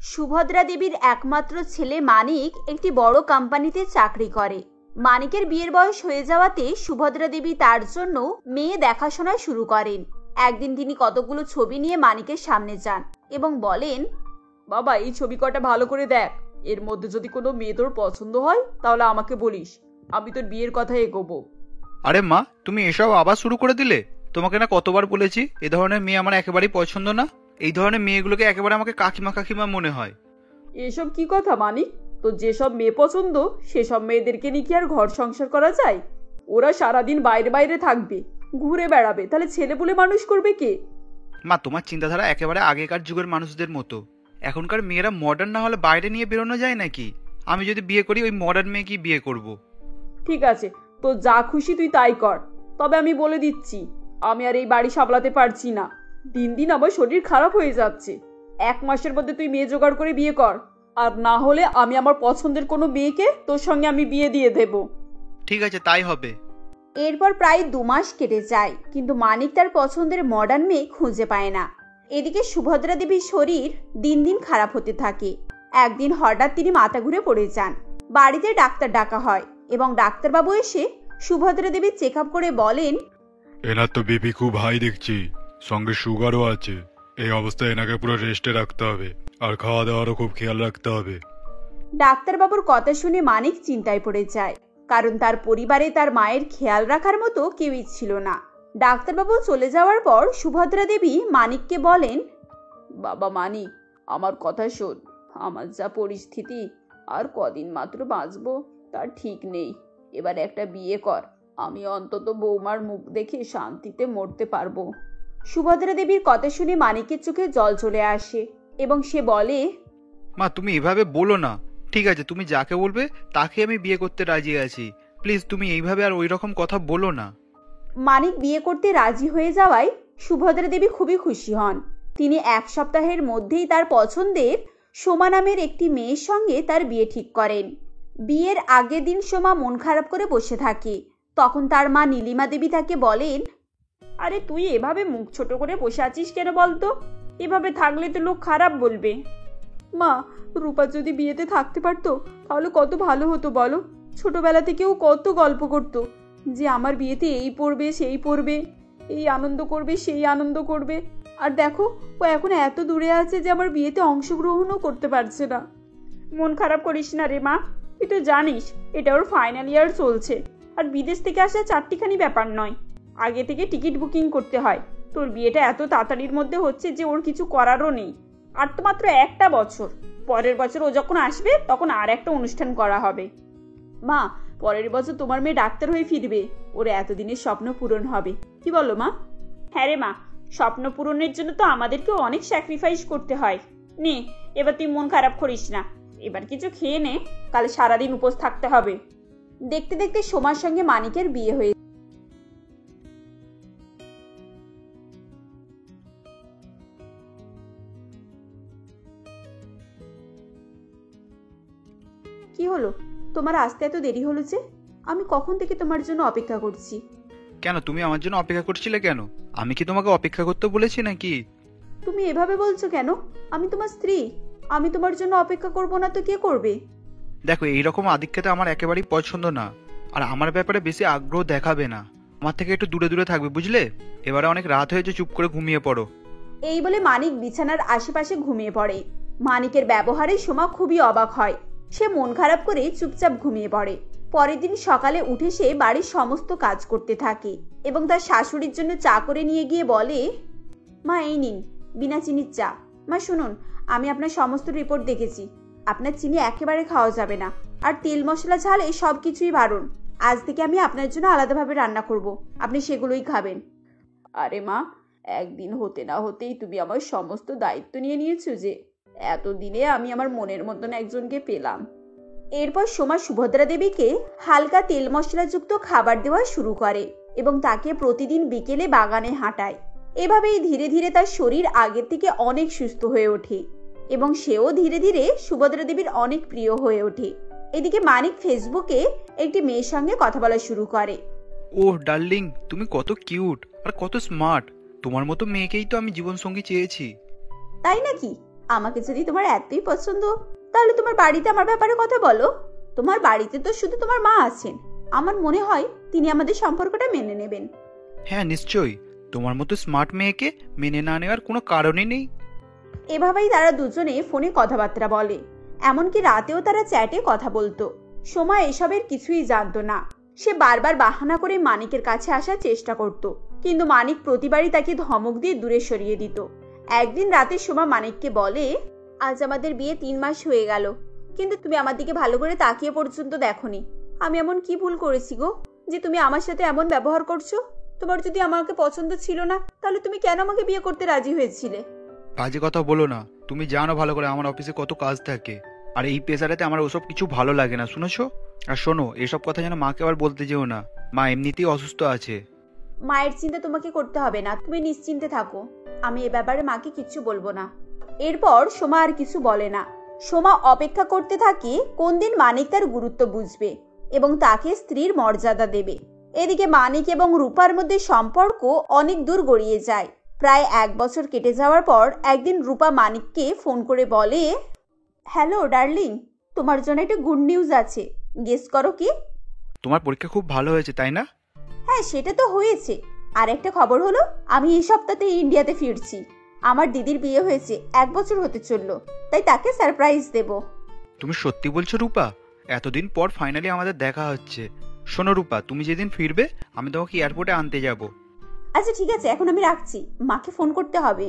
সুভদ্রা দেবীর একমাত্র ছেলে মানিক একটি বড় কোম্পানিতে চাকরি করে। মানিকের বিয়ের বয়স হয়ে যাওয়াতে সুভদ্রা দেবী তার জন্য মেয়ে দেখাশোনা শুরু করেন। একদিন তিনি কতগুলো ছবি নিয়ে মানিকের সামনে যান এবং বলেন, বাবা, এই ছবি কটা ভালো করে দেখ। এর মধ্যে যদি কোনো মেয়ে তোর পছন্দ হয় তাহলে আমাকে বলিস, আমি তোর বিয়ের কথা এগোবো। আরে মা, তুমি এসব আবার শুরু করে দিলে? তোমাকে না কতবার বলেছি এ ধরনের মেয়ে আমার একেবারেই পছন্দ না। এই ধরনের মেয়েগুলোকে একেবারে আমাকে কাকিমা কাকিমা মনে হয়। এসব কি কথা মানিক? তো যেসব মেয়ে পছন্দ সেসব মেয়েদেরকে নিয়ে কি আর ঘর সংসার করা যায়? ওরা সারাদিন বাইরে বাইরে থাকবে, ঘুরে বেড়াবে, তাহলে ছেলেপুলে মানুষ করবে কে? মা, তোমার চিন্তাধারা একেবারে আগেকার যুগের মানুষদের মতো। এখনকার মেয়েরা মডার্ন না হলে বাইরে নিয়ে বেরোনো যায় নাকি? আমি যদি বিয়ে করি ওই মডার্ন মেয়ে কি বিয়ে করব? ঠিক আছে, তো যা খুশি তুই তাই কর। তবে আমি বলে দিচ্ছি, আমি আর এই বাড়ি সামলাতে পারছি না। দিন দিন আমার শরীর খারাপ হয়ে যাচ্ছে। 1 মাসের মধ্যে তুই মেয়ে জোগাড় করে বিয়ে কর, আর না হলে আমি আমার পছন্দের কোনো মেয়েকে তোর সঙ্গে আমি বিয়ে দিয়ে দেব। ঠিক আছে, তাই হবে। এরপর প্রায় 2 মাস কেটে যায়, কিন্তু মানিক তার পছন্দের মডার্ন মেয়ে খুঁজে পায় না। এদিকে সুভদ্রা দেবীর শরীর দিন দিন খারাপ হতে থাকে। একদিন হঠাৎ তিনি মাথা ঘুরে পড়ে যান। বাড়িতে ডাক্তার ডাকা হয় এবং ডাক্তারবাবু এসে সুভদ্রা দেবীর চেক আপ করে বলেন, এনার তো বিপি খুব হাই দেখছি, সঙ্গে সুগারও আছে। এই অবস্থায় এনাকে পুরো রেস্টে রাখতে হবে, আর খাওয়া দাওয়ারও খুব খেয়াল রাখতে হবে। ডাক্তারবাবুর কথা শুনে মানিক চিন্তায় পড়ে যায়, কারণ তার পরিবারে তার মায়ের খেয়াল রাখার মতো কেউই ছিল না। ডাক্তারবাবু চলে যাওয়ার পর সুভদ্রা দেবী মানিককে বলেন, বাবা মানিক, আমার কথা শোন। আমার যা পরিস্থিতি, আর কদিন মাত্র বাঁচবো তার ঠিক নেই। এবার একটা বিয়ে কর, আমি অন্তত বৌমার মুখ দেখে শান্তিতে মরতে পারবো। সুভদ্রা দেবীর কথা শুনে মানিকের চোখে জল চলে আসে এবং সে বলে, মা, তুমি এভাবে বলো না। ঠিক আছে, তুমি যাকে বলবে তাকে আমি বিয়ে করতে রাজি আছি। প্লিজ তুমি এইভাবে আর ওই রকম কথা বলো না। মানিক বিয়ে করতে রাজি হয়ে যাওয়ায় সুভদ্রা দেবী খুবই খুশি হন। তিনি 1 সপ্তাহের মধ্যেই তার পছন্দের সোমা নামের একটি মেয়ের সঙ্গে তার বিয়ে ঠিক করেন। বিয়ের আগের দিন সোমা মন খারাপ করে বসে থাকে। তখন তার মা নীলিমা দেবী তাকে বলেন, আরে তুই এভাবে মুখ ছোট করে বসে আছিস কেন বলতো? এভাবে থাকলে তো লোক খারাপ বলবে। মা, রূপা যদি বিয়েতে থাকতে পারতো তাহলে কত ভালো হতো বলো। ছোটবেলা থেকেও কত গল্প করতো যে আমার বিয়েতে এই পড়বে সেই পড়বে, এই আনন্দ করবে সেই আনন্দ করবে। আর দেখো, ও এখন এত দূরে আছে যে আমার বিয়েতে অংশগ্রহণও করতে পারছে না। মন খারাপ করিস না রে মা, তুই তো জানিস এটা ওর ফাইনাল ইয়ার চলছে। আর বিদেশ থেকে আসা 4টিখানি ব্যাপার নয়, আগে থেকে টিকিট বুকিং করতে হয়। তোর বিয়েটা এত তাড়াতাড়ির মধ্যে হচ্ছে যে ওর কিছু করারও নেই। আর তো মাত্র 1টা বছর, পরের বছর ও যখন আসবে তখন আর একটা অনুষ্ঠান করা হবে। মা, পরের বছর তোমার মেয়ে ডাক্তার হয়ে ফিরবে, ওর এতদিনের স্বপ্ন পূরণ হবে। কি বলো মা? হ্যাঁ রে মা, স্বপ্ন পূরণের জন্য তো আমাদেরকেও অনেক স্যাক্রিফাইস করতে হয়। নে, এবার তুই মন খারাপ করিস না, এবার কিছু খেয়ে নে, কাল সারাদিন উপোস থাকতে হবে। দেখতে দেখতে সোমার সঙ্গে মানিকের বিয়ে হয়ে কি হলো? তোমার আসতে এত দেরি হলো যে? আমি কখন থেকে তোমার জন্য অপেক্ষা করছি। কেন, তুমি আমার জন্য অপেক্ষা করছিলে কেন? আমি কি তোমাকে অপেক্ষা করতে বলেছি নাকি? তুমি এভাবে বলছো কেন? আমি তোমার স্ত্রী, আমি তোমার জন্য অপেক্ষা করব না তো কে করবে? দেখো, এইরকম আধিক্যতা আমার একেবারেই পছন্দ না। আর আমার ব্যাপারে বেশি আগ্রহ দেখাবে না। আমার থেকে একটু দূরে দূরে থাকবে, বুঝলে? এবারে অনেক রাত হয়েছে, চুপ করে ঘুমিয়ে পড়ো। এই বলে মানিক বিছানার আশেপাশে ঘুমিয়ে পড়ে। মানিকের ব্যবহারে সোমা খুবই অবাক হয়। সে মন খারাপ করে চুপচাপ ঘুমিয়ে পড়ে। পরের দিন সকালে উঠে সে বাড়ির সমস্ত কাজ করতে থাকে এবং তার শাশুড়ির জন্য চা করে নিয়ে গিয়ে বলে, মা এই নিন বিনা চিনির চা। মা শুনুন, আমি আপনার সমস্ত রিপোর্ট দেখেছি। আপনার চিনি একেবারে খাওয়া যাবে না, আর তেল মশলা ঝাল এই সব কিছুই বারণ। আজ থেকে আমি আপনার জন্য আলাদাভাবে রান্না করব, আপনি সেগুলোই খাবেন। আরে মা, একদিন হতে না হতেই তুমি আমার সমস্ত দায়িত্ব নিয়ে নিয়েছো যে। এতদিনে আমি আমার মনের মতন একজনকে পেলাম। এরপর সোমা সুভদ্রা দেবীকে হালকা তেল মশলাযুক্ত খাবার দেওয়া শুরু করে এবং তাকে প্রতিদিন বিকেলে বাগানে হাঁটায়। এভাবেই ধীরে ধীরে তার শরীর আগের থেকে অনেক সুস্থ হয়ে ওঠে এবং সেও ধীরে ধীরে সুভদ্রা দেবীর অনেক প্রিয় হয়ে ওঠে। এদিকে মানিক ফেসবুকে একটি মেয়ের সঙ্গে কথা বলা শুরু করে। ওহ ডার্লিং, তুমি কত কিউট আর কত স্মার্ট। তোমার মতো মেয়েকেই তো আমি জীবনসঙ্গী চেয়েছি। তাই নাকি? আমাকে যদি তোমার এতই পছন্দ, তাহলে তোমার বাড়িতে আমার ব্যাপারে কথা বলো। তোমার বাড়িতে তো শুধু তোমার মা আছেন, আমার মনে হয় তিনি আমাদের সম্পর্কটা মেনে নেবেন। হ্যাঁ নিশ্চয়ই, তোমার মতো স্মার্ট মেয়েকে মেনে না নেওয়ার কোনো কারণই নেই। এভাবেই তারা দুজনে ফোনে কথাবার্তা বলে, এমনকি রাতেও তারা চ্যাটে কথা বলতো। সোমা এসবের কিছুই জানতো না। সে বারবার বাহানা করে মানিকের কাছে আসার চেষ্টা করত, কিন্তু মানিক প্রতিবারই তাকে ধমক দিয়ে দূরে সরিয়ে দিত। একদিন রাতে সোমা মানিককে বলে, আজ আমাদের বিয়ে 3 মাস হয়ে গেল, কিন্তু তুমি আমার দিকে ভালো করে তাকিয়ে পর্যন্ত দেখোনি। আমি এমন কি ভুল করেছি গো, যে তুমি আমার সাথে এমন ব্যবহার করছো? তোমার যদি আমাকে পছন্দ ছিল না, তাহলে তুমি কেন আমাকে বিয়ে করতে রাজি হয়েছিলে? বাজে কথা বলো না, তুমি জানো ভালো করে আমার অফিসে কত কাজ থাকে, আর এই পেশাটাতে আমার ওসব কিছু ভালো লাগে না, শুনেছো? আর শোনো, এসব কথা যেন মাকে আবার বলতে যেও না, মা এমনিতেই অসুস্থ আছে। মায়ের চিন্তা তোমাকে করতে হবে না, তুমি নিশ্চিন্তে থাকো। আমি এ ব্যাপারে মাকে কিচ্ছু বলবো না। এরপর সোমা আর কিছু বলে না। সোমা অপেক্ষা করতে থাকে কোন দিন মানিক তার গুরুত্ব বুঝবে এবং তাকে স্ত্রীর মর্যাদা দেবে। এদিকে মানিক এবং রূপার মধ্যে সম্পর্ক অনেক দূর গড়িয়ে যায়। প্রায় 1 বছর কেটে যাওয়ার পর একদিন রূপা মানিককে ফোন করে বলে, হ্যালো ডার্লিং, তোমার জন্য একটা গুড নিউজ আছে। গেস করো কি? তোমার পরীক্ষা খুব ভালো হয়েছে তাই না? হ্যাঁ, সেটা তো হয়েছে। আর একটা খবর হলো, আমি এই সপ্তাহে ইন্ডিয়াতে ফিরছি। আমার দিদির বিয়ে হয়েছে, 1 বছর হতে চললো, তাই তাকে সারপ্রাইজ দেব। তুমি সত্যি বলছো রূপা? এতদিন পর ফাইনালি আমাদের দেখা হচ্ছে। শোনো রূপা, তুমি যেদিন ফিরবে আমি তোমাকে এয়ারপোর্টে আনতে যাব। আচ্ছা ঠিক আছে, এখন আমি রাখছি, মাকে ফোন করতে হবে।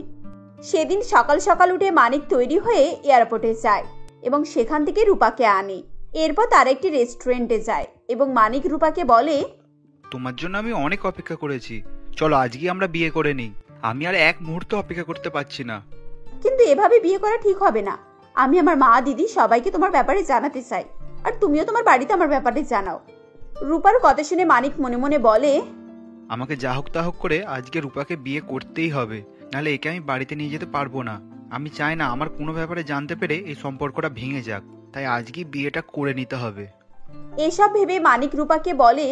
সেদিন সকাল সকাল উঠে মানিক তৈরি হয়ে এয়ারপোর্টে যায় এবং সেখান থেকে রূপাকে আনে। এরপর তারা একটি রেস্টুরেন্টে যায় এবং মানিক রূপাকে বলে, তোমার জন্য আমি অনেক অপেক্ষা করেছি, চলো আজকে আমরা বিয়ে করে নিই। আমি আর 1 মুহূর্ত অপেক্ষা করতে পারছি না। কিন্তু এভাবে বিয়ে করা ঠিক হবে না। আমি আমার মা, দিদি সবাইকে তোমার ব্যাপারে জানাতে চাই, আর তুমিও তোমার বাড়িতে আমার ব্যাপারে জানাও। রূপার কথা শুনে মানিক মনে মনে বলে, আমাকে যা হোক তা হোক করে আজকে রূপাকে বিয়ে করতেই হবে, নাহলে একে আমি বাড়িতে নিয়ে যেতে পারবো না। আমি চাই না আমার কোনো ব্যাপারে জানতে পেরে এই সম্পর্কটা ভেঙে যাক, তাই আজকে বিয়েটা করে নিতে হবে। এসব ভেবে মানিক রূপাকে বলে,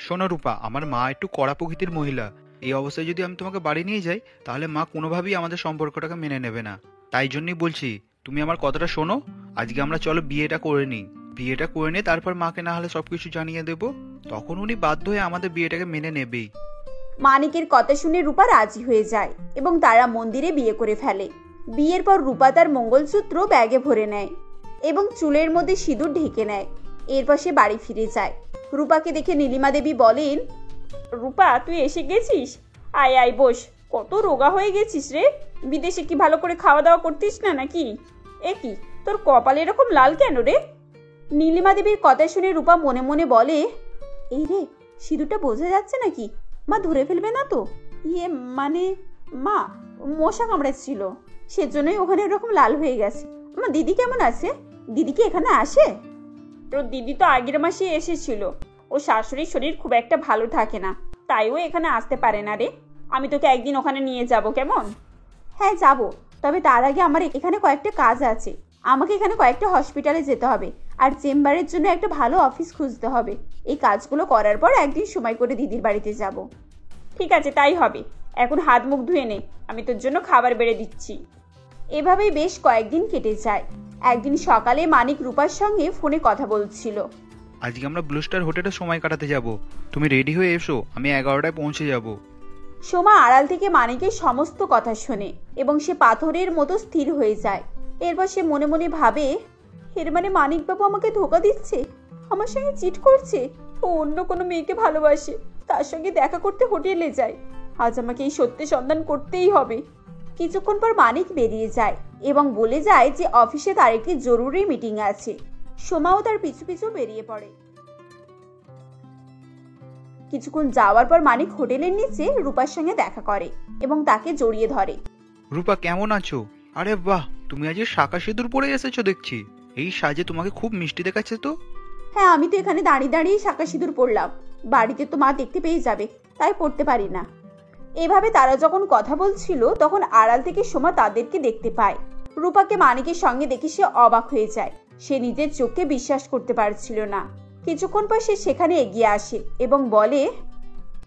শোনো রূপা, আমার মা একটু কড়া প্রকৃতির মহিলা। এই অবস্থায় যদি আমি তোমাকে বাড়ি নিয়ে যাই, তাহলে মা কোনোভাবেই আমাদের সম্পর্কটাকে মেনে নেবে না। তাই জন্যই বলছি, তুমি আমার কথাটা শোনো, আজকে আমরা চলো বিয়েটা করে নিই। বিয়েটা করে নিয়ে তারপর মাকে না হলে সবকিছু জানিয়ে দেবো, তখন উনি বাধ্য হয়ে আমাদের বিয়েটাকে মেনে নেবেই। মানিকের কথা শুনে রূপা রাজি হয়ে যায় এবং তারা মন্দিরে বিয়ে করে ফেলে। বিয়ের পর রূপা তার মঙ্গলসূত্র ব্যাগে ভরে নেয় এবং চুলের মধ্যে সিঁদুর ঢেকে নেয়। এরপর সে বাড়ি ফিরে যায়। রূপাকে দেখে নীলিমা দেবী বলেন, রূপা, তুই এসে গেছিস? আয় আয় বস। কত রোগা হয়ে গেছিস রে, বিদেশে কি ভালো করে খাওয়া দাওয়া করতিস না নাকি? এ কি, তোর কপাল এরকম লাল কেন রে? নীলিমা দেবীর কথা শুনে রূপা মনে মনে বলে, এই রে, সিঁদুরটা বোঝা যাচ্ছে নাকি? মা ধরে ফেলবে না তো? মানে মা, মশা কামড়াচ্ছিল, সেজন্যই ওখানে এরকম লাল হয়ে গেছে। আমার দিদি কেমন আছে? দিদি কি এখানে আসে? তোর দিদি তো আগের মাসে এসেছিল। ও শাশুড়ির শরীর খুব একটা ভালো থাকে না, তাই ও এখানে আসতে পারে না রে। আমি তোকে একদিন ওখানে নিয়ে যাব, কেমন? হ্যাঁ যাব, তবে তার আগে আমার এখানে কয়েকটা কাজ আছে। আমাকে এখানে কয়েকটা হসপিটালে যেতে হবে, আর চেম্বারের জন্য একটা ভালো অফিস খুঁজতে হবে। এই কাজগুলো করার পর একদিন সময় করে দিদির বাড়িতে যাব। ঠিক আছে, তাই হবে। এখন হাত মুখ ধুয়ে নে, আমি তোর জন্য খাবার বেড়ে দিচ্ছি। এভাবেই বেশ কয়েকদিন কেটে যায়। একদিন সকালে মানিক রূপার সঙ্গে ফোনে কথা বলছিল। আজকে আমরা ব্লু স্টার হোটেলে সময় কাটাতে যাব, তুমি রেডি হয়ে এসো, আমি 11টায় পৌঁছে যাব। সোমা আড়াল থেকে মানিকের সমস্ত কথা শোনে এবং সে পাথরের মতো স্থির হয়ে যায়। এরপর সে মনে মনে ভাবে, এর মানে মানিকবাবু আমাকে ধোঁকা দিচ্ছে, আমার সঙ্গে চিট করছে। ও অন্য কোনো মেয়েকে ভালোবাসে, তার সঙ্গে দেখা করতে হোটেলে যায়। আজ আমাকে এই সত্যের সন্ধান করতেই হবে। কিছুক্ষণ পর মানিক বেরিয়ে যায় এবং বলে যায় যে অফিসে তার একটি জরুরি মিটিং আছে। সোমাও তার পিছু পিছু বেরিয়ে পড়ে। কিছুক্ষণ যাওয়ার পর মানিক হোটেলের নিচে রূপার সঙ্গে দেখা করে এবং তাকে জড়িয়ে ধরে। রূপা কেমন আছো? আরে বাহ, তুমি আজ শাঁখা সিঁদুর পরে এসেছো দেখছি। এই সাজে তোমাকে খুব মিষ্টি দেখাচ্ছে তো। হ্যাঁ, আমি তো এখানে দাঁড়িয়ে দাঁড়িয়ে শাঁখা সিঁদুর পরলাম। বাড়িতে তো মা দেখতে পেয়ে যাবে, তাই পড়তে পারি না। এভাবে তারা যখন কথা বলছিল তখন আড়াল থেকে সোমা তাদেরকে দেখতে পায়। রূপাকে মানিকের সঙ্গে দেখে সে অবাক হয়ে যায়। সে নিজের চোখে বিশ্বাস করতে পারছিল না। কিছুক্ষণ পর সে সেখানে এগিয়ে আসে এবং বলে,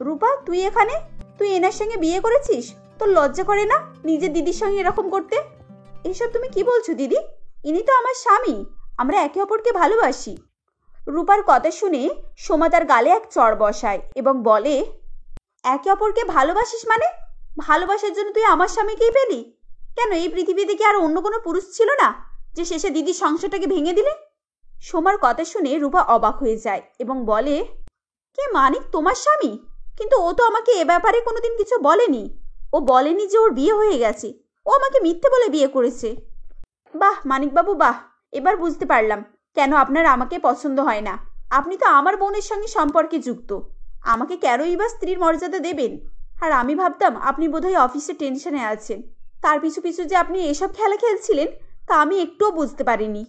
রূপা, তুই এখানে? তুই এনার সঙ্গে বিয়ে করেছিস? তোর লজ্জা করে না নিজের দিদির সঙ্গে এরকম করতে? এসব তুমি কি বলছো দিদি? ইনি তো আমার স্বামী, আমরা একে অপরকে ভালোবাসি। রূপার কথা শুনে সোমা তার গালে এক চড় বসায় এবং বলে, একে অপরকে ভালোবাসিস মানে? ভালোবাসার জন্য তুই আমার স্বামীকেই পেলি? কেন এই পৃথিবীতে কি আর অন্য কোনো পুরুষ ছিল না যে শেষে দিদির সংসারটাকে ভেঙে দিলে? সোমার কথা শুনে রূপা অবাক হয়ে যায় এবং বলে, কে মানিক তোমার স্বামী? কিন্তু ও তো আমাকে এ ব্যাপারে কোনোদিন কিছু বলেনি। ও বলেনি যে ওর বিয়ে হয়ে গেছে। ও আমাকে মিথ্যে বলে বিয়ে করেছে। বাহ মানিকবাবু বাহ, এবার বুঝতে পারলাম কেন আপনার আমাকে পছন্দ হয় না। আপনি তো আমার বোনের সঙ্গে সম্পর্কে যুক্ত, আমাকে কেনই বা স্ত্রীর মর্যাদা দেবেন? আর আমি ভাবতাম আপনি বোধহয় অফিসে টেনশনে আছেন, তার পিছু পিছু যে আপনি এসব খেলা খেলছিলেন তা আমি একটুও বুঝতে পারিনি।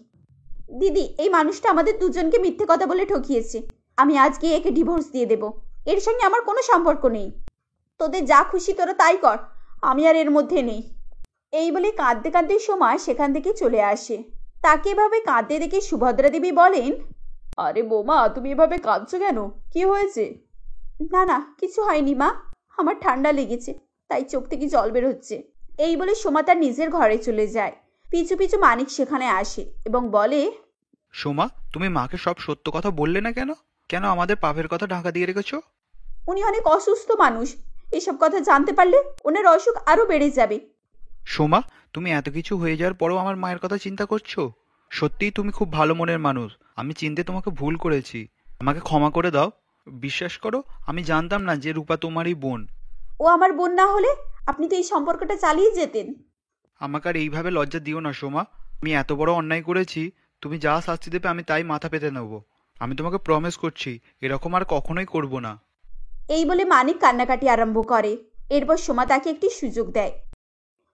দিদি, এই মানুষটা আমাদের দুজনকে মিথ্যে কথা বলে ঠকিয়েছে। আমি আজকে একে ডিভোর্স দিয়ে দেব। এর সঙ্গে আমার কোনো সম্পর্ক নেই। তোদের যা খুশি তোরা তাই কর, আমি আর এর মধ্যে নেই। এই বলে কাঁদতে কাঁদতে সময় সেখান থেকে চলে আসে। তাকে এভাবে কাঁদতে দেখে সুভদ্রা দেবী বলেন, আরে বৌমা, তুমি এভাবে কাঁদছো কেন? কি হয়েছে? না না, কিছু হয়নি মা, আমার ঠান্ডা লেগেছে, তাই চোখ থেকে জল বের হচ্ছে। এই বলে সোমা তার নিজের ঘরে চলে যায়। পিছু পিছু মানিক সেখানে আসে এবং বলে, সোমা, তুমি মাকে সব সত্য কথা বললে না কেন? কেন আমাদের পাপের কথা ঢাকা দিয়ে রেখেছো? উনি অনেক অসুস্থ মানুষ, এসব কথা জানতে পারলে ওনার অসুখ আরো বেড়ে যাবে। সোমা, তুমি এত কিছু হয়ে যাওয়ার পরেও আমার মায়ের কথা চিন্তা করছো? সত্যিই তুমি খুব ভালো মনের মানুষ। আমি চিনতে তোমাকে ভুল করেছি, আমাকে ক্ষমা করে দাও। বিশ্বাস করো, আমি জানতাম না যে রূপা তোমারই বোন। ও আমার বোন না হলে আপনি তো এই সম্পর্কটা চালিয়ে যেতেন। আমাকে আর এইভাবে লজ্জা দিও না সোমা। আমি এত বড় অন্যায় করেছি, তুমি যা শাস্তি দেবে আমি তাই মাথা পেতে নেব। আমি তোমাকে প্রমিস করছি এরকম আর কখনোই করব না। এই বলে মানিক কান্নাকাটি আরম্ভ করে। এরপর সোমা তাকে একটি সুযোগ দেয়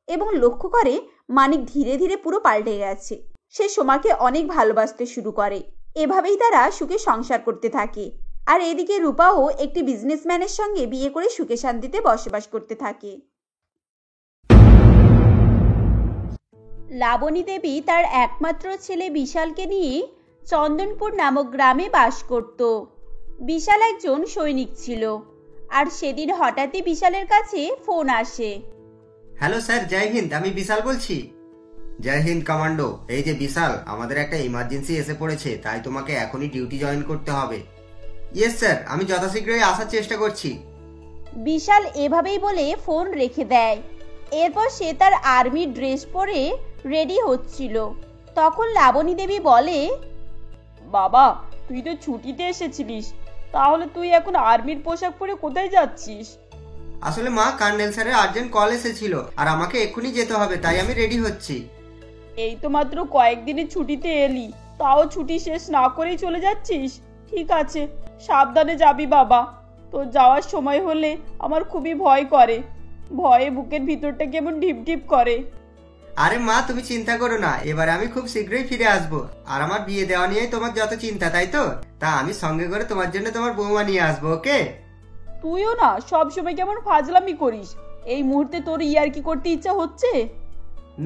এবং লক্ষ্য করে মানিক ধীরে ধীরে পুরো পাল্টে গেছে। সে সোমাকে অনেক ভালোবাসতে শুরু করে। এভাবেই তারা সুখে সংসার করতে থাকে। আর এদিকে রূপাও একটি বিজনেসম্যানের সঙ্গে বিয়ে করে সুখে শান্তিতে বসবাস করতে থাকে। লাবণী দেবী তার একমাত্র ছেলে বিশালকে নিয়ে চন্দনপুর নামক গ্রামে বাস করত। বিশাল একজন সৈনিক ছিল। আর সেদিন হঠাৎই বিশালের কাছে ফোন আসে। হ্যালো স্যার, জয় হিন্দ। আমি বিশাল বলছি। জয় হিন্দ কমান্ডো। এই যে বিশাল, আমাদের একটা ইমার্জেন্সি এসে পড়েছে, তাই তোমাকে এখনই ডিউটি জয়েন করতে হবে। ইয়েস স্যার, আমি যথাশীঘ্রই আসার চেষ্টা করছি। বিশাল এভাবেই বলে ফোন রেখে দেয়। এরপর সে তার আর্মি ড্রেস পরে রেডি হচ্ছিল। তখন লাবণী দেবী বলে, বাবা, তুই তো ছুটিতে এসেছিলিস, তাহলে তুই এখন আর্মির পোশাক পরে কোথায় যাচ্ছিস? আসলে মা, কর্নেল স্যারের আর্জেন্ট কল এসেছিল আর আমাকে এক্ষুনি যেতে হবে, তাই আমি রেডি হচ্ছি। এই তো মাত্র কয়েকদিনের ছুটিতে এলি, তাও ছুটি শেষ না করেই চলে যাচ্ছিস? ঠিক আছে, সাবধানে যাবি বাবা। তোর যাওয়ার সময় হলে আমার খুবই ভয় করে, ভয়ে বুকের ভিতরটা কেমন ঢিপ ঢিপ করে। আরে মা, তুমি চিন্তা করো না, এবারে আমি খুব শীঘ্রই ফিরে আসবো। আর আমার বিয়ে দেওয়া নিয়েই তোমার যত চিন্তা, তাই তো? তা আমি সঙ্গে করে তোমার জন্য তোমার বৌমা নিয়ে আসবো, ওকে? তুইও না সব সময় কেমন ফাজলামি করিস। এই মুহূর্তে তোর ইয়ার্কি করতে ইচ্ছা হচ্ছে?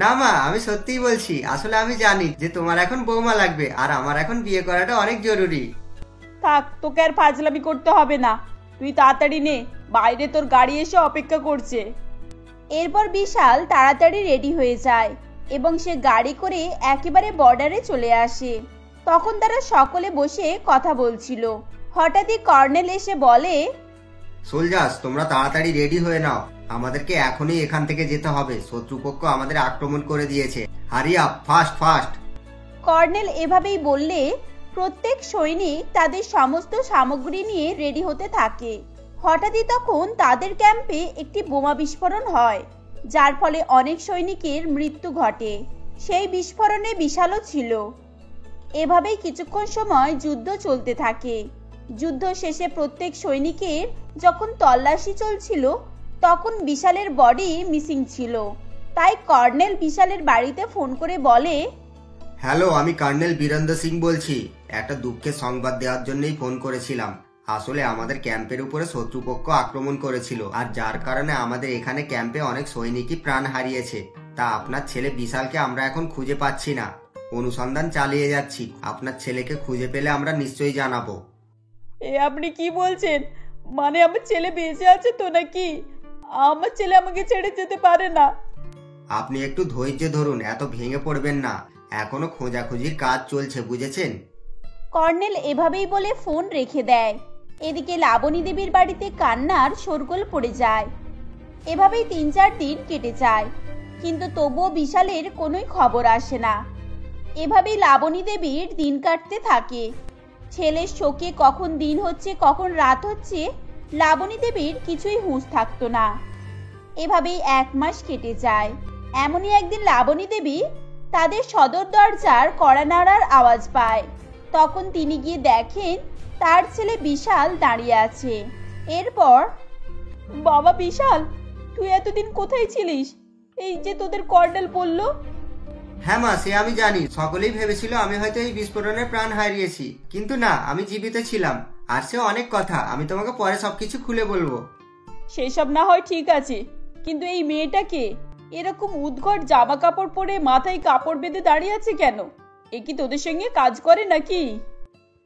না মা, আমি সত্যিই বলছি। আসলে আমি জানি যে তোমার এখন বৌমা লাগবে, আর আমার এখন বিয়ে করাটা অনেক জরুরি। থাক, তোকে আর ফাজলামি করতে হবে না। তুই তাড়াতাড়ি নে, বাইরে তোর গাড়ি এসে অপেক্ষা করছে। এরপর বিশাল তাড়াতাড়ি রেডি হয়ে যায় এবং সে গাড়ি করে একেবারে বর্ডারে চলে আসে। তখন তারা সকলে বসে কথা বলছিল। হঠাৎই কর্নেল এসে বলে, সোলজার্স, তোমরা তাড়াতাড়ি রেডি হয়ে নাও, আমাদেরকে এখনই এখান থেকে যেতে হবে। শত্রুপক্ষ আমাদের আক্রমণ করে দিয়েছে। Hurry up, fast fast. Colonel এভাবেই বললে প্রত্যেক সৈনিক তাদের সমস্ত সামগ্রী নিয়ে রেডি হতে থাকে। হঠাৎই তখন তাদের ক্যাম্পে একটি বোমা বিস্ফোরণ হয়, যার ফলে অনেক সৈনিকের মৃত্যু ঘটে। সেই বিস্ফোরণে বিশালও ছিল। এভাবেই কিছুক্ষণ সময় যুদ্ধ চলতে থাকে। যুদ্ধ শেষে প্রত্যেক সৈনিকের যখন তল্লাশি চলছিল, তখন বিশালের বডি মিসিং ছিল। তাই কর্নেল বিশালের বাড়িতে ফোন করে বলে, হ্যালো, আমি কর্নেল বীরেন্দ্র সিং বলছি। একটা দুঃখের সংবাদ দেওয়ার জন্যই ফোন করেছিলাম। আসলে আমাদের ক্যাম্পের উপরে শত্রুপক্ষ আক্রমণ করেছিল, আর যার কারণে আমাদের এখানে ক্যাম্পে অনেক সৈনিকই প্রাণ হারিয়েছে। তা আপনার ছেলে বিশালকে আমরা এখন খুঁজে পাচ্ছি না। অনুসন্ধান চালিয়ে যাচ্ছি। আপনার ছেলেকে খুঁজে পেলে আমরা নিশ্চয়ই জানাবো। এ আপনি কি বলছেন? মানে আমার ছেলে বেঁচে আছে তো নাকি? আমার ছেলে আমাকে ছেড়ে যেতে পারে না। আপনি একটু ধৈর্য ধরুন, এত ভেঙে পড়বেন না, এখনো খোঁজাখুঁজির কাজ চলছে, বুঝেছেন? কর্নেল এভাবেই বলে ফোন রেখে দেয়। এদিকে লাবণী দেবীর বাড়িতে কান্নার শোরগোল পড়ে যায়। এভাবেই 3-4 দিন কেটে যায়, কিন্তু তবুও বিশালের কোনোই খবর আসে না। এভাবেই লাবণী দেবীর দিন কাটতে থাকে। ছেলের শোকে কখন দিন হচ্ছে কখন রাত হচ্ছে লাবণী দেবীর কিছুই হুঁশ থাকতো না। এভাবেই 1 মাস কেটে যায়। এমনই একদিন লাবণী দেবী তাদের সদর দরজার কড়া নাড়ার আওয়াজ পায়। তখন তিনি গিয়ে দেখেন তার ছেলে বিশাল দাঁড়িয়ে আছে। এরপর, বাবা বিশাল, তুই এতদিন কোথায় ছিলিস? এই যে তোদের কর্নেল বললো। হ্যাঁ মা, সে আমি জানি। সকলেই ভেবেছিল আমি হয়তো এই বিস্ফোরণে প্রাণ হারিয়েছি, কিন্তু না, আমি জীবিত ছিলাম। আর সে অনেক কথা, আমি তোমাকে পরে সবকিছু খুলে বলবো। সেসব না হয় ঠিক আছে, কিন্তু এই মেয়েটাকে এরকম উদ্ঘট জামা কাপড় পরে মাথায় কাপড় বেঁধে দাঁড়িয়ে আছে কেন? এ কি তোদের সঙ্গে কাজ করে নাকি?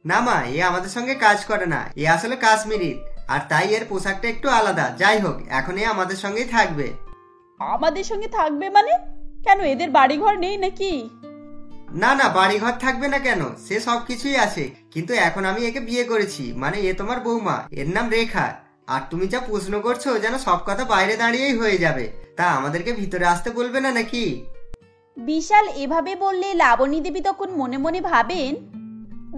না মা, এ আমাদের সঙ্গে কাজ করে না, এ আসলে কাশ্মীরি, আর তাই এর পোশাকটা একটু আলাদা। যাই হোক, এখন এ আমাদের সঙ্গেই থাকবে। আমাদের সঙ্গে থাকবে মানে? কেন, এদের বাড়িঘর নেই নাকি? না না, বাড়িঘর থাকবে না কেন, সে সবকিছুই আছে, কিন্তু এখন আমি একে বিয়ে করেছি, মানে এ তোমার বৌমা, এর নাম রেখা। আর তুমি যা প্রশ্ন করছো যেন সব কথা বাইরে দাঁড়িয়েই হয়ে যাবে, তা আমাদেরকে ভিতরে আসতে বলবে না নাকি? বিশাল এভাবে বললে লাবণী দেবী তখন মনে মনে ভাবেন,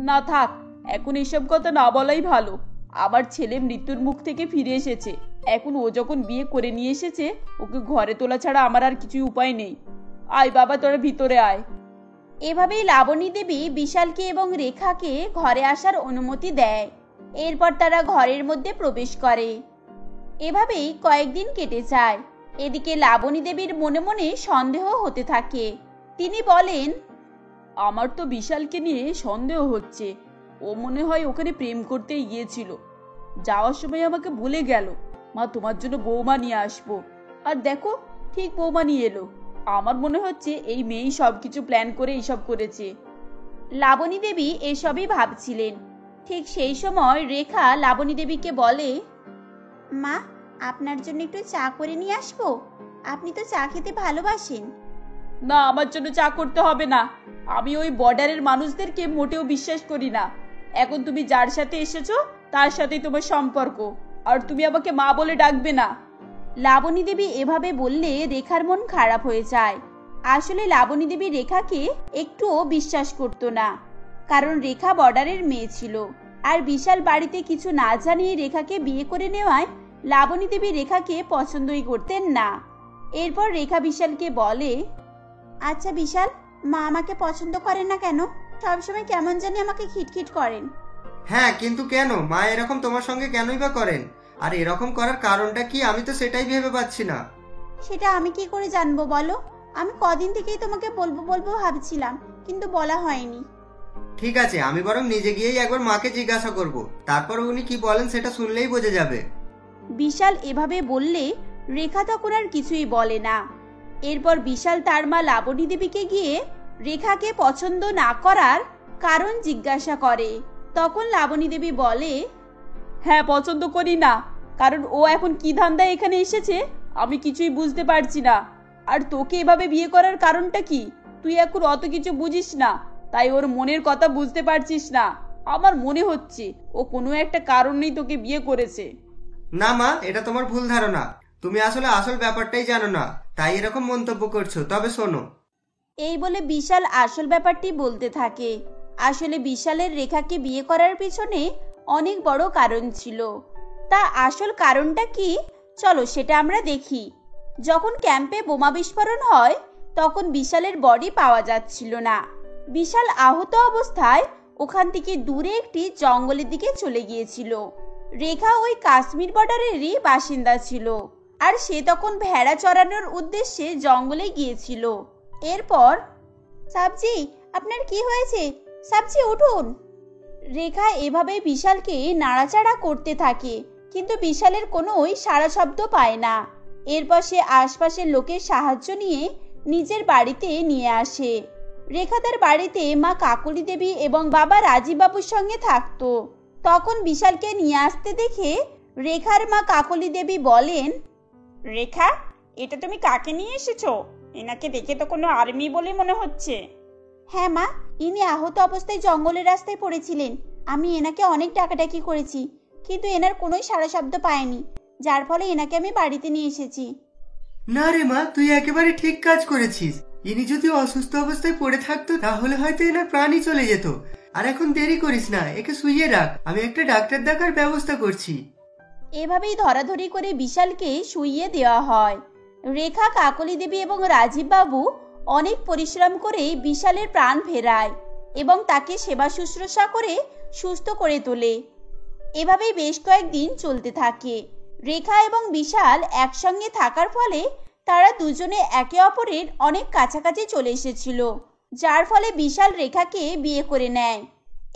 না থাক, এখন এসব কথা না বলাই ভালো। আমার ছেলে মৃত্যুর মুখ থেকে ফিরে এসেছে, এখন ও যখন বিয়ে করে নিয়ে এসেছে, ওকে ঘরে তোলা ছাড়া আমার আর কিছুই উপায় নেই। আয় বাবা, তোরা ভিতরে আয়। এভাবেই লাবণী দেবী বিশালকে এবং রেখাকে ঘরে আসার অনুমতি দেয়। এরপর তারা ঘরের মধ্যে প্রবেশ করে। এভাবেই কয়েকদিন কেটে যায়। এদিকে লাবণী দেবীর মনে মনে সন্দেহ হতে থাকে। তিনি বলেন, আমার তো বিশালকে নিয়ে সন্দেহ হচ্ছে। ও মনে হয় ওখানে প্রেম করতেই গিয়েছিল। যাওয়ার সময় আমাকে বলে গেল, মা তোমার জন্য বৌমা নিয়ে আসবো। আর দেখো, ঠিক বৌমা নিয়ে এলো। আমার মনে হচ্ছে এই মেয়েই সবকিছু প্ল্যান করে এইসব করেছে। লাবণী দেবী এসবই ভাবছিলেন। ঠিক সেই সময় রেখা লাবণী দেবীকে বলে, মা, আপনার জন্য একটু চা করে নিয়ে আসবো? আপনি তো চা খেতে ভালোবাসেন। না, আমার জন্য চা করতে হবে না। আমি ওই বর্ডারের মানুষদেরকে মোটেও বিশ্বাস করি না। এখন তুমি যার সাথে এসেছো তার সাথেই তোমার সম্পর্ক, আর তুমি আমাকে মা বলে ডাকবে না। লাবণী দেবী এভাবে বললে রেখার মন খারাপ হয়ে যায়। আসলে লাবণী দেবী রেখাকে একটুও বিশ্বাস করতো না, কারণ রেখা বর্ডারের মেয়ে ছিল। আর বিশাল বাড়িতে কিছু না জানিয়ে রেখাকে বিয়ে করে নেওয়ায় লাবণী দেবী রেখাকে পছন্দই করতেন না। এরপর রেখা বিশালকে বলে, আচ্ছা বিশাল, মা আমাকে পছন্দ করেন না কেন? সবসময় কেমন জানি আমাকে খিটখিট করেন। হ্যাঁ, কিন্তু কেন মা এরকম তোমার সঙ্গে কেনই বা করেন? আর এরকম করার কারণটা কি, আমি তো সেটাই ভেবে পাচ্ছি না। সেটা আমি কি করে জানবো বলো? আমি কদিন থেকেই তোমাকে বলবো বলবো ভাবছিলাম, কিন্তু বলা হয়নি। ঠিক আছে, আমি বরং নিজে গিয়েই একবার মাকে জিজ্ঞাসা করব, তারপর উনি কি বলেন সেটা শুনলেই বোঝা যাবে। বিশাল এভাবে বললে রেখা তখন আর কিছুই বলে না। এরপর বিশাল তার মা লাবণী দেবীকে গিয়ে রেখাকে পছন্দ না করার কারণ জিজ্ঞাসা করে। তখন লাবণী দেবী বলে, হ্যাঁ, পছন্দ করি না, কারণ ও এখন কি ধান্দায় এখানে এসেছে আমি কিছুই বুঝতে পারছি না। আর তোকে এভাবে বিয়ে করার কারণটা কি? তুই এখন অত কিছু বুঝিস না, তাই ওর মনের কথা বুঝতে পারছিস না। আমার মনে হচ্ছে ও কোনো একটা কারণেই তোকে বিয়ে করেছে। না মা, এটা তোমার ভুল ধারণা। তুমি আসলে আসল ব্যাপারটাই জানো না, তাই এরকম মন্তব্য করছো। তবে শোনো। এই বলে বিশাল আসল ব্যাপারটি বলতে থাকে। আসলে বিশালের রেখাকে বিয়ে করার পিছনে অনেক বড় কারণ ছিল। তা আসল কারণটা কি, চলো সেটা আমরা দেখি। যখন ক্যাম্পে বোমা বিস্ফোরণ হয় তখন বিশালের বডি পাওয়া যাচ্ছিল না। বিশাল আহত অবস্থায় ওখান থেকে দূরে একটি জঙ্গলের দিকে চলে গিয়েছিল। রেখা ওই কাশ্মীর বর্ডারেরই বাসিন্দা ছিল, আর সে তখন ভেড়া চড়ানোর উদ্দেশ্যে জঙ্গলে গিয়েছিল। এরপর, সাবজি, আপনার কি হয়েছে? সাবজি, উঠুন। রেখা এভাবে বিশালকে নাড়াচাড়া করতে থাকে, কিন্তু বিশালের কোনোই সাড়া শব্দ পায় না। এরপর সে আশপাশের লোকের সাহায্য নিয়ে নিজের বাড়িতে নিয়ে আসে। রেখা তার বাড়িতে মা কাকলি দেবী এবং বাবা রাজীব বাবুর সঙ্গে থাকতো। তখন বিশালকে নিয়ে আসতে দেখে রেখার মা কাকলি দেবী বলেন, রেখা, এটা তুমি কাকে নিয়ে এসেছো? এনাকে দেখে তো কোনো আর্মি বলে মনে হচ্ছে। হ্যাঁ মা, ইনি আহত অবস্থায় জঙ্গলের রাস্তায় পড়েছিলেন। আমি এনাকে অনেক ডাকাডাকি করেছি, কিন্তু এনার কোনোই সাড়া শব্দ পাইনি, যার ফলে এনাকে আমি বাড়িতে নিয়ে এসেছি। না রে মা, তুই একেবারে ঠিক কাজ করেছিস। ইনি যদি অসুস্থ অবস্থায় পড়ে থাকতো তাহলে হয়তো এনার প্রাণই চলে যেত। আর এখন দেরি করিস না, একে শুইয়ে রাখ, আমি একটা ডাক্তার ডাকার ব্যবস্থা করছি। এভাবেই ধরাধরি করে বিশালকে শুইয়ে দেওয়া হয়। রেখা, কাকলি দেবী এবং রাজীব বাবু অনেক পরিশ্রম করে বিশালের প্রাণ ফেরায় এবং তাকে সেবা শুশ্রূষা করে সুস্থ করে তোলে। এভাবেই বেশ কয়েকদিন চলতে থাকে। রেখা এবং বিশাল একসঙ্গে থাকার ফলে তারা দুজনে একে অপরের অনেক কাছাকাছি চলে এসেছিল, যার ফলে বিশাল রেখাকে বিয়ে করে নেয়।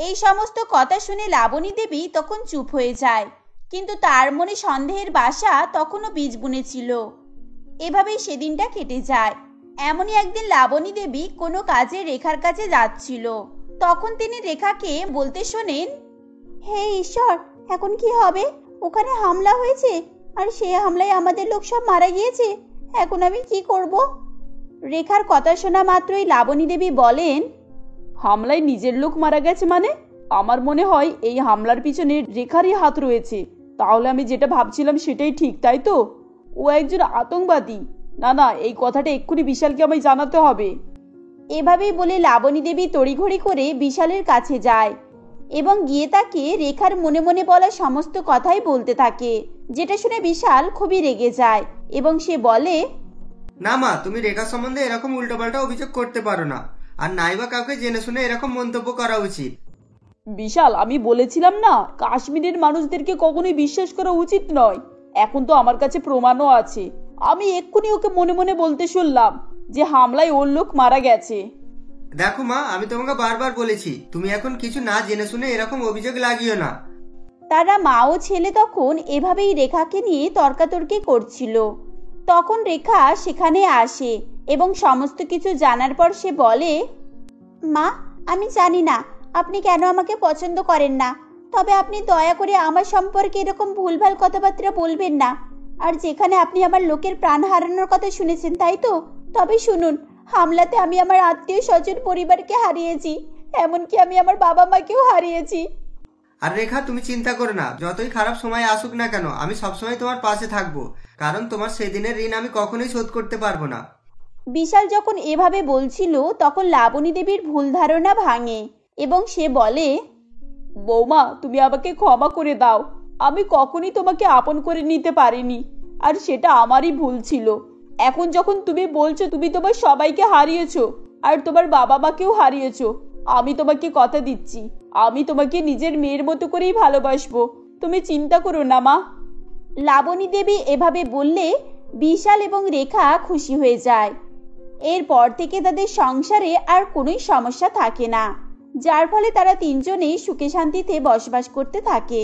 এই সমস্ত কথা শুনে লাবণী দেবী তখন চুপ হয়ে যায়, কিন্তু তার মনে সন্দেহের বাসা তখনও বীজ বুনেছিল। এভাবেই সেদিনটা কেটে যায়। এমনই একদিন লাবণী দেবী কোনো কাজে রেখার কাছে যাচ্ছিল। তখন তিনি রেখাকে বলতে শোনেন, হে ঈশ্বর, এখন কি হবে? ওখানে হামলা হয়েছে, আর সেই হামলায় আমাদের লোক সব মারা গিয়েছে। এখন আমি কি করব? রেখার কথা শোনা মাত্রই লাবণী দেবী বলেন, হামলায় নিজের লোক মারা গেছে মানে? আমার মনে হয় এই হামলার পিছনে রেখারই হাত রয়েছে। তাহলে আমি যেটা ভাবছিলাম সেটাই ঠিক, তাই তো? ও একজন আতঙ্কবাদী। না না, এই কথাটা এক্ষুনি বিশালকে আমায় জানাতে হবে। এভাবেই বলে লাবণী দেবী তড়িঘড়ি করে বিশালের কাছে যায় এবং গিয়ে তাকে রেখার মনে মনে বলা সমস্ত কথাই বলতে থাকে, যেটা শুনে বিশাল খুবই রেগে যায় এবং সে বলে, না মা, তুমি রেখা সম্বন্ধে এরকম উল্টোপাল্টা অভিযোগ করতে পারো না, আর নাইবা কাউকে জেনে শুনে এরকম মন্তব্য করা উচিত। বিশাল, আমি বলেছিলাম না, কাশ্মীরের মানুষদেরকে কখনোই বিশ্বাস করা উচিত নয়। এখন তো আমার কাছে প্রমাণও আছে। আমি এক্ষুনি ওকে মনে মনে বলতে শুনলাম যে হামলায় ওর লোক মারা গেছে। দেখো মা, আমি তোমাকে বারবার বলেছি তুমি এখন কিছু না জেনে শুনে এরকম অভিযোগ লাগিও না। তারা মা ও ছেলে তখন এভাবেই রেখাকে নিয়ে তর্কাতর্কি করছিল। তখন রেখা সেখানে আসে এবং সমস্ত কিছু জানার পর সে বলে, মা, আমি জানি না আপনি কেন আমাকে পছন্দ করেন না, তবে আপনি দয়া করে আমার সম্পর্কে এরকম ভুলভাল কথাবার্তা বলবেন না। আর যেখানে আপনি আমার লোকের প্রাণ হারানোর কথা শুনেছেন, তাই তো? তবে শুনুন, হামলাতে আমি আমার আত্মীয় স্বজন পরিবারকে হারিয়েছি, এমনকি আমি আমার বাবা মাকেও হারিয়েছি। আর রেখা, তুমি চিন্তা করো না, যতই খারাপ সময় আসুক না কেন আমি সবসময় তোমার পাশে থাকবো, কারণ তোমার সেদিনের ঋণ আমি কখনোই শোধ করতে পারবো না। বিশাল যখন এভাবে বলছিল তখন লাবণী দেবীর ভুল ধারণা ভাঙে এবং সে বলে, বৌমা, তুমি আমাকে ক্ষমা করে দাও। আমি কখনই তোমাকে আপন করে নিতে পারিনি, আর সেটা আমারই ভুল ছিল। এখন যখন তুমি বলছো তুমি তোমার সবাইকে হারিয়েছো আর তোমার বাবা মাকেও হারিয়েছো, আমি তোমাকে কথা দিচ্ছি আমি তোমাকে নিজের মেয়ের মতো করেই ভালোবাসবো। তুমি চিন্তা করো না মা। লাবণী দেবী এভাবে বললে বিশাল এবং রেখা খুশি হয়ে যায়। এরপর থেকে তাদের সংসারে আর কোনোই সমস্যা থাকে না, যার ফলে তারা তিনজনেই সুখে শান্তিতে বসবাস করতে থাকে।